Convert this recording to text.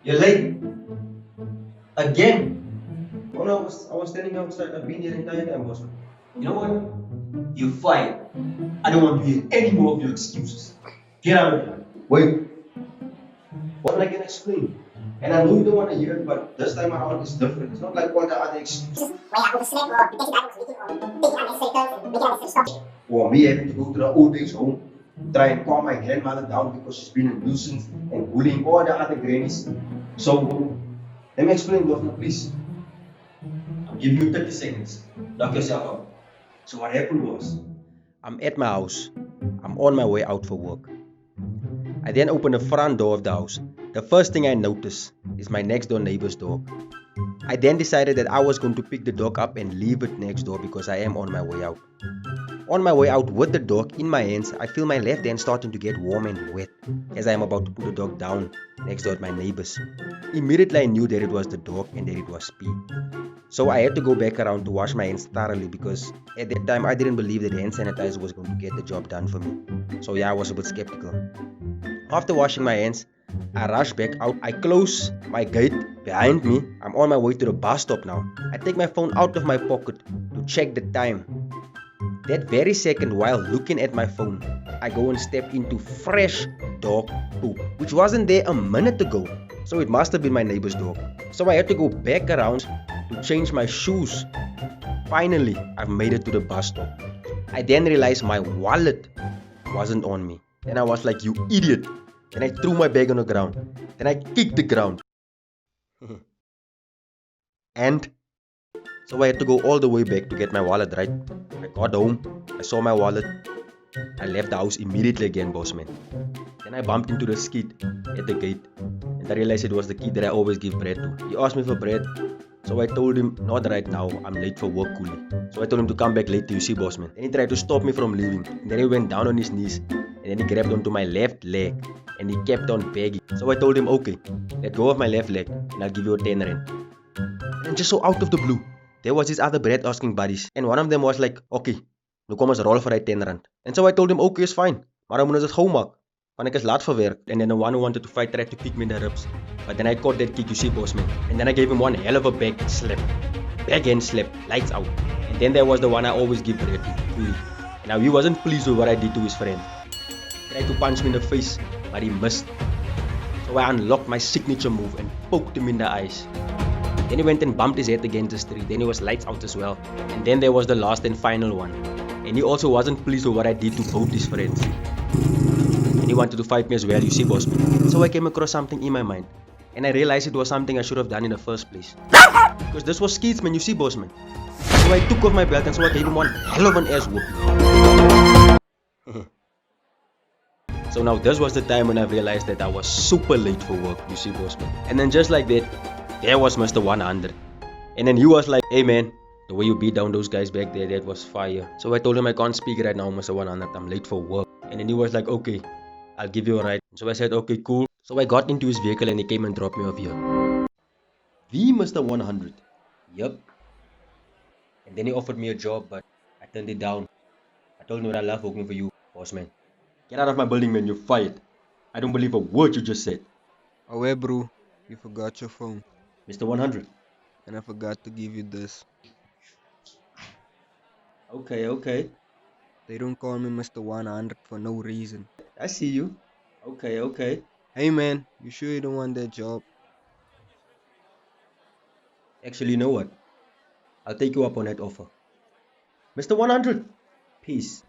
You're late. Again. Oh no, I was standing outside. I've been here entire time, boss. You know what? You're fired. I don't want to hear any more of your excuses. Get out of here. Wait. What I can explain? And I know you don't want to hear it, but this time around it's different. It's not like all the other excuses. Or me having to go to the old age home, try and calm my grandmother down because she's been a nuisance and bullying all the other grannies. So, let me explain, Governor, please. I'll give you 30 seconds. Knock yourself out. So what happened was, I'm at my house. I'm on my way out for work. I then open the front door of the house. The first thing I notice is my next door neighbor's dog. I then decided that I was going to pick the dog up and leave it next door because I am on my way out. On my way out with the dog in my hands, I feel my left hand starting to get warm and wet as I am about to put the dog down next door at my neighbor's. Immediately I knew that it was the dog and that it was pee. So I had to go back around to wash my hands thoroughly because at that time I didn't believe that hand sanitizer was going to get the job done for me. So yeah, I was a bit skeptical. After washing my hands, I rush back out. I close my gate behind me. I'm on my way to the bus stop now. I take my phone out of my pocket to check the time. That very second, while looking at my phone, I go and step into fresh dog poop, which wasn't there a minute ago. So it must have been my neighbor's dog. So I had to go back around to change my shoes. Finally, I've made it to the bus stop. I then realized my wallet wasn't on me. Then I was like, you idiot. Then I threw my bag on the ground. Then I kicked the ground. And so I had to go all the way back to get my wallet, right? I got home, I saw my wallet. I left the house immediately again, boss man. Then I bumped into the skit at the gate. And I realized it was the kid that I always give bread to. He asked me for bread. So I told him, not right now, I'm late for work, coolie. So I told him to come back later, you see, boss man. Then he tried to stop me from leaving. And then he went down on his knees. And then he grabbed onto my left leg. And he kept on begging. So I told him, okay, let go of my left leg and I'll give you a 10 rand. And just so out of the blue, there was his other bread asking buddies. And one of them was like, okay, nu kom ons rol vir hy 10 rand. And so I told him, okay, it's fine. Maar dan moet ons dit gou maak. Want ek is laat vir werk. And then the one who wanted to fight tried to kick me in the ribs. But then I caught that kick, you see, boss man. And then I gave him one hell of a back slap. Backhand slap, lights out. And then there was the one I always give bread to, Kuli. Now he wasn't pleased with what I did to his friend. He tried to punch me in the face, but he missed. So I unlocked my signature move and poked him in the eyes. Then he went and bumped his head against the tree. Then he was lights out as well. And then there was the last and final one. And he also wasn't pleased with what I did to both his friends. And he wanted to fight me as well, you see, boss man. So I came across something in my mind. And I realized it was something I should have done in the first place. Because this was skits, man, you see, boss man. So I took off my belt and so I gave him one hell of an ass whoop. So now this was the time when I realized that I was super late for work, you see, boss man. And then just like that, there was Mr. 100. And then he was like, hey man, the way you beat down those guys back there, that was fire. So I told him I can't speak right now, Mr. 100, I'm late for work. And then he was like, okay, I'll give you a ride. So I said, okay, cool. So I got into his vehicle and he came and dropped me off here. The Mr. 100. Yup. And then he offered me a job, but I turned it down. I told him that I love working for you, boss man. Get out of my building, man, you're fired. I don't believe a word you just said. Oh, hey, bro, you forgot your phone. Mr. 100. And I forgot to give you this. Okay. They don't call me Mr. 100 for no reason. I see you. Okay. Hey, man, you sure you don't want that job? Actually, you know what? I'll take you up on that offer. Mr. 100. Peace.